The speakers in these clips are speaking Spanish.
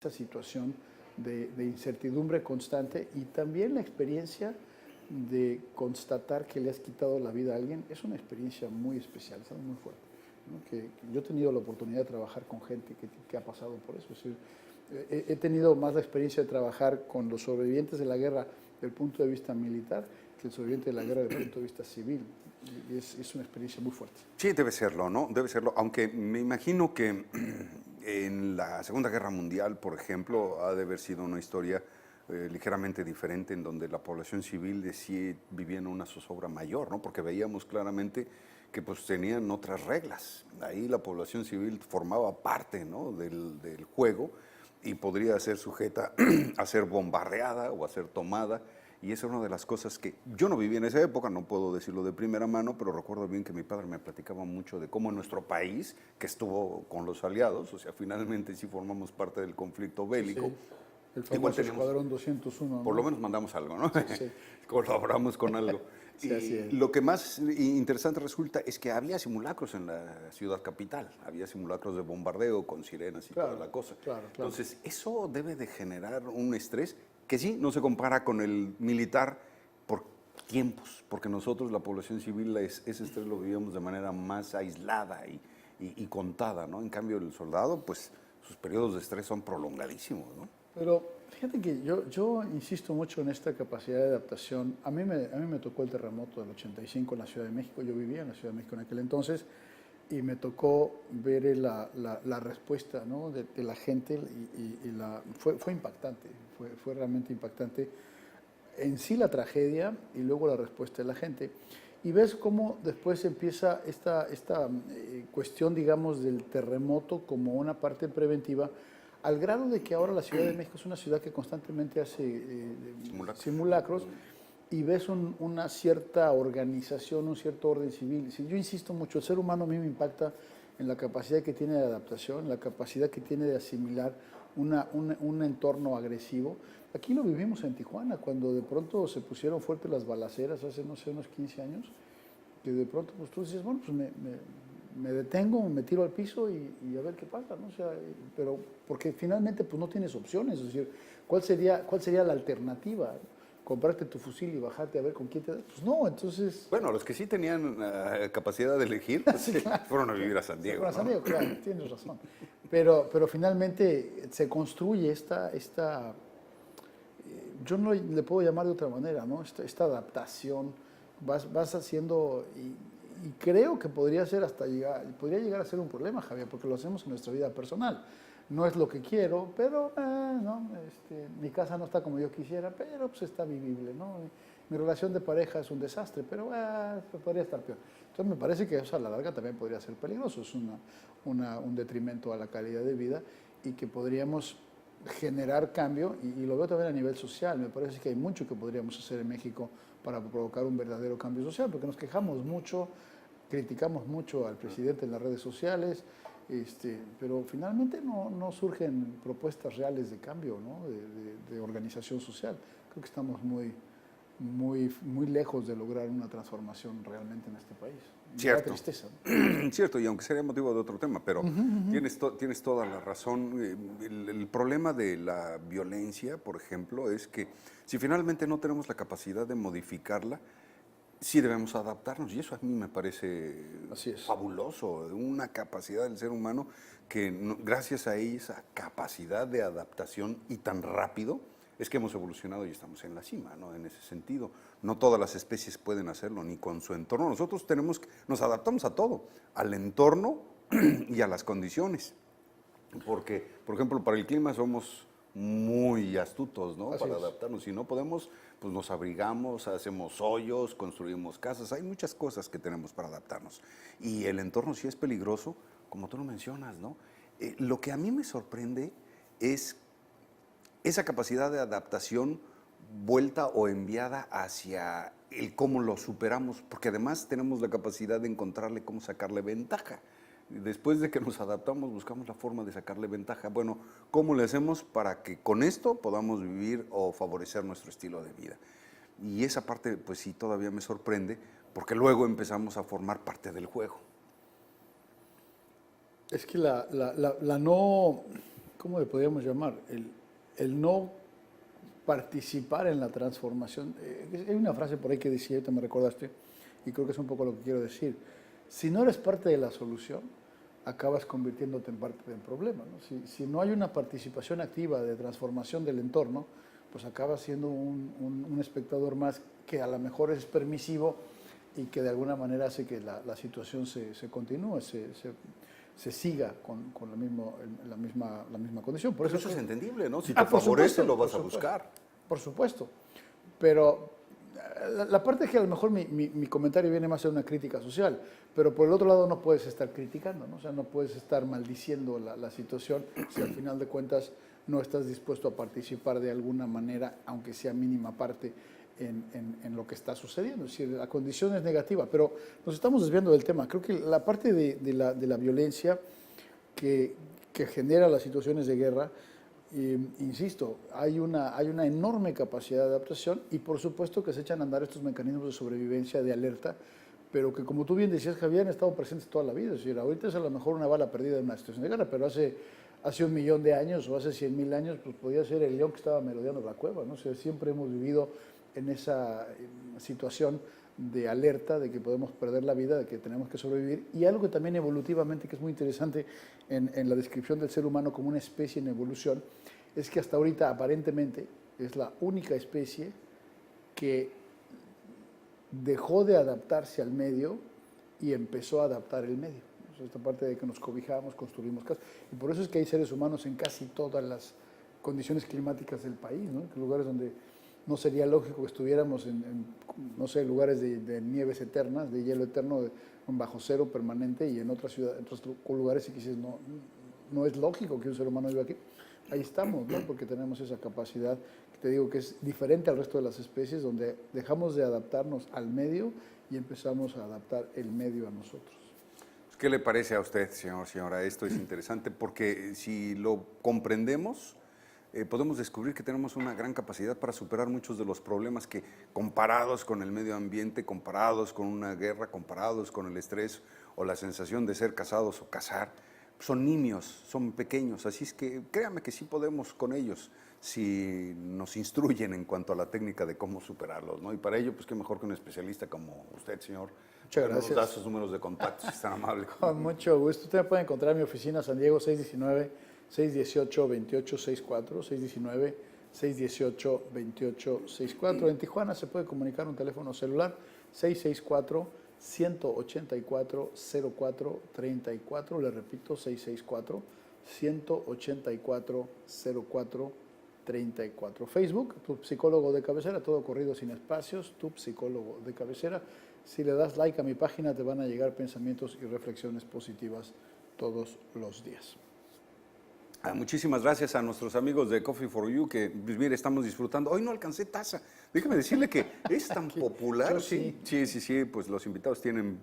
esta situación de incertidumbre constante y también la experiencia de constatar que le has quitado la vida a alguien es una experiencia muy especial, es algo muy fuerte, ¿no? Que yo he tenido la oportunidad de trabajar con gente que ha pasado por eso. Es decir, he tenido más la experiencia de trabajar con los sobrevivientes de la guerra desde el punto de vista militar que el sobreviviente de la guerra desde el punto de vista civil. Y es una experiencia muy fuerte. Sí, debe serlo, ¿no? Debe serlo, aunque me imagino que en la Segunda Guerra Mundial, por ejemplo, ha de haber sido una historia ligeramente diferente en donde la población civil sí vivía en una zozobra mayor, ¿no? Porque veíamos claramente que pues tenían otras reglas. Ahí la población civil formaba parte, ¿no?, del juego y podría ser sujeta a ser bombardeada o a ser tomada. Y esa es una de las cosas que yo no viví en esa época, no puedo decirlo de primera mano, pero recuerdo bien que mi padre me platicaba mucho de cómo en nuestro país, que estuvo con los aliados, o sea, finalmente sí formamos parte del conflicto bélico. Sí, el famoso Escuadrón 201, ¿no? Por lo menos mandamos algo, ¿no? Sí, sí. Colaboramos con algo. Sí, así es. Lo que más interesante resulta es que había simulacros en la ciudad capital, había simulacros de bombardeo con sirenas y Claro, toda la cosa. claro. Entonces, eso debe de generar un estrés que sí, no se compara con el militar por tiempos, porque nosotros, la población civil, ese estrés lo vivíamos de manera más aislada y contada, ¿no? En cambio, el soldado, pues, sus periodos de estrés son prolongadísimos, ¿no? Pero fíjate que yo insisto mucho en esta capacidad de adaptación. A mí me tocó el terremoto del 85 en la Ciudad de México. Yo vivía en la Ciudad de México en aquel entonces y me tocó ver la respuesta, ¿no?, de la gente fue impactante, fue realmente impactante en sí la tragedia y luego la respuesta de la gente. Y ves cómo después empieza esta cuestión, digamos, del terremoto como una parte preventiva, al grado de que ahora la Ciudad de México es una ciudad que constantemente hace simulacros y ves una cierta organización, un cierto orden civil. Si yo insisto mucho, el ser humano a mí me impacta en la capacidad que tiene de adaptación, la capacidad que tiene de asimilar un entorno agresivo. Aquí lo vivimos en Tijuana, cuando de pronto se pusieron fuertes las balaceras hace, no sé, unos 15 años, que de pronto pues tú dices, bueno, pues me detengo, me tiro al piso y a ver qué pasa, ¿no? O sea, pero porque finalmente pues no tienes opciones, es decir, ¿cuál sería la alternativa? ¿Comprarte tu fusil y bajarte a ver con quién te das? Pues no, entonces... Bueno, los que sí tenían capacidad de elegir, pues, Sí, claro. fueron a vivir a San Diego. Fueron a San ¿no? Diego, claro, tienes razón. Pero finalmente se construye yo no le puedo llamar de otra manera, ¿no? Esta adaptación, vas haciendo, y creo que podría llegar a ser un problema, Javier, porque lo hacemos en nuestra vida personal. No es lo que quiero, pero no, mi casa no está como yo quisiera, pero pues está vivible, ¿no? Mi relación de pareja es un desastre, pero podría estar peor. Entonces me parece que eso a la larga también podría ser peligroso, es un detrimento a la calidad de vida y que podríamos generar cambio, y lo veo también a nivel social. Me parece que hay mucho que podríamos hacer en México para provocar un verdadero cambio social, porque nos quejamos mucho, criticamos mucho al presidente en las redes sociales, pero finalmente no surgen propuestas reales de cambio, ¿no?, de organización social. Creo que estamos muy lejos de lograr una transformación realmente en este país. Cierto. Da tristeza, ¿no? Cierto, y aunque sería motivo de otro tema, pero tienes toda la razón. El problema de la violencia, por ejemplo, es que si finalmente no tenemos la capacidad de modificarla, sí debemos adaptarnos, y eso a mí me parece fabuloso, una capacidad del ser humano que gracias a esa capacidad de adaptación y tan rápido, es que hemos evolucionado y estamos en la cima, ¿no? En ese sentido. No todas las especies pueden hacerlo, ni con su entorno. Nosotros nos adaptamos a todo, al entorno y a las condiciones. Porque, por ejemplo, para el clima somos muy astutos, ¿no? Para adaptarnos. Si no podemos, pues nos abrigamos, hacemos hoyos, construimos casas. Hay muchas cosas que tenemos para adaptarnos. Y el entorno sí es peligroso, como tú lo mencionas, ¿no? Lo que a mí me sorprende es esa capacidad de adaptación vuelta o enviada hacia el cómo lo superamos, porque además tenemos la capacidad de encontrarle cómo sacarle ventaja. Después de que nos adaptamos, buscamos la forma de sacarle ventaja. Bueno, ¿cómo le hacemos para que con esto podamos vivir o favorecer nuestro estilo de vida? Y esa parte, pues sí, todavía me sorprende, porque luego empezamos a formar parte del juego. Es que la no ¿cómo le podríamos llamar? El no participar en la transformación. Hay una frase por ahí que decía, ahorita me recordaste, y creo que es un poco lo que quiero decir. Si no eres parte de la solución, acabas convirtiéndote en parte del problema, ¿no? Si no hay una participación activa de transformación del entorno, pues acabas siendo un espectador más que a lo mejor es permisivo y que de alguna manera hace que la situación se continúe, se siga con la misma condición. Por eso es entendible, ¿no? Si te por favorece, supuesto, lo vas por a buscar. Por supuesto. Pero la parte es que a lo mejor mi comentario viene más a una crítica social, pero por el otro lado no puedes estar criticando, ¿no? O sea, no puedes estar maldiciendo la situación si al final de cuentas no estás dispuesto a participar de alguna manera, aunque sea mínima parte, en lo que está sucediendo. Es decir, la condición es negativa, pero nos estamos desviando del tema. Creo que la parte de la violencia que genera las situaciones de guerra, insisto, hay una enorme capacidad de adaptación y por supuesto que se echan a andar estos mecanismos de sobrevivencia, de alerta, pero que como tú bien decías, Javier, han estado presentes toda la vida. Es decir, ahorita es a lo mejor una bala perdida en una situación de guerra, pero hace 1.000.000 de años o hace 100.000 años, pues podía ser el león que estaba merodeando la cueva, ¿no? O sea, siempre hemos vivido en esa situación de alerta, de que podemos perder la vida, de que tenemos que sobrevivir, y algo que también evolutivamente, que es muy interesante en la descripción del ser humano como una especie en evolución, es que hasta ahorita aparentemente es la única especie que dejó de adaptarse al medio y empezó a adaptar el medio. O sea, esta parte de que nos cobijamos, construimos casas, y por eso es que hay seres humanos en casi todas las condiciones climáticas del país, ¿no? En lugares donde no sería lógico que estuviéramos no sé, lugares de nieves eternas, de hielo eterno, bajo cero permanente, y en otras ciudades, en otros lugares, y que dices, no es lógico que un ser humano viva aquí. Ahí estamos, ¿no? Porque tenemos esa capacidad, que te digo que es diferente al resto de las especies, donde dejamos de adaptarnos al medio y empezamos a adaptar el medio a nosotros. ¿Qué le parece a usted, señora? Esto es interesante porque si lo comprendemos, podemos descubrir que tenemos una gran capacidad para superar muchos de los problemas que, comparados con el medio ambiente, comparados con una guerra, comparados con el estrés o la sensación de ser casados o casar, son nimios, son pequeños. Así es que créame que sí podemos con ellos si nos instruyen en cuanto a la técnica de cómo superarlos, ¿no? Y para ello, pues qué mejor que un especialista como usted, señor. Muchas gracias. Nos da sus números de contacto, si es tan amable. Con mucho gusto. Usted me puede encontrar en mi oficina, San Diego, 619-618-2864, 619-618-2864. En Tijuana se puede comunicar un teléfono celular, 664-184-0434. Le repito, 664-184-0434. Facebook, tu psicólogo de cabecera, todo corrido sin espacios, tu psicólogo de cabecera. Si le das like a mi página, te van a llegar pensamientos y reflexiones positivas todos los días. Muchísimas gracias a nuestros amigos de Coffee for You, que, pues, mire, estamos disfrutando. Hoy no alcancé taza. Déjeme decirle que es tan popular. Sí. Sí, pues los invitados tienen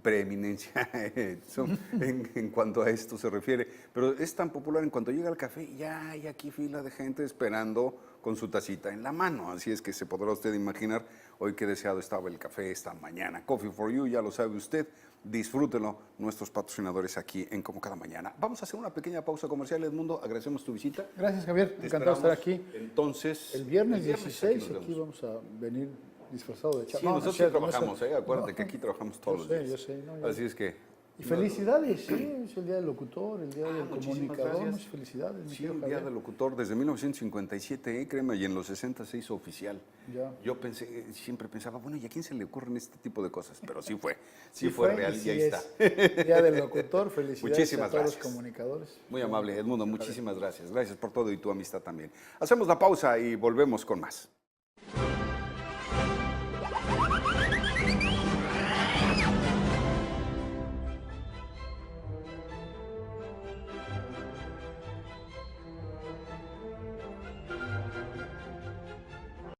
preeminencia en cuanto a esto se refiere. Pero es tan popular, en cuanto llega el café, ya hay aquí fila de gente esperando con su tacita en la mano. Así es que se podrá usted imaginar hoy qué deseado estaba el café esta mañana. Coffee for You, ya lo sabe usted. Disfrútenlo, nuestros patrocinadores aquí en Como Cada Mañana. Vamos a hacer una pequeña pausa comercial, Edmundo. Agradecemos tu visita. Gracias, Javier. Encantado de estar aquí. Entonces, el viernes 16, aquí vamos a venir disfrazado de chavo. Sí, nosotros sí trabajamos, acuérdate que aquí trabajamos todos los días. Yo sé. Así es que... Y felicidades, sí, es el Día del Locutor, el Día del Comunicador. Gracias. Muchas felicidades. Sí, el Día del Locutor, desde 1957, créeme, y en los 60 se hizo oficial. Ya. Yo siempre pensaba, bueno, ¿y a quién se le ocurren este tipo de cosas? Pero sí fue real y ahí está. Día del Locutor, felicidades muchísimas a todos gracias. los comunicadores. Muy amable, Edmundo, muchísimas gracias. Gracias por todo y tu amistad también. Hacemos la pausa y volvemos con más.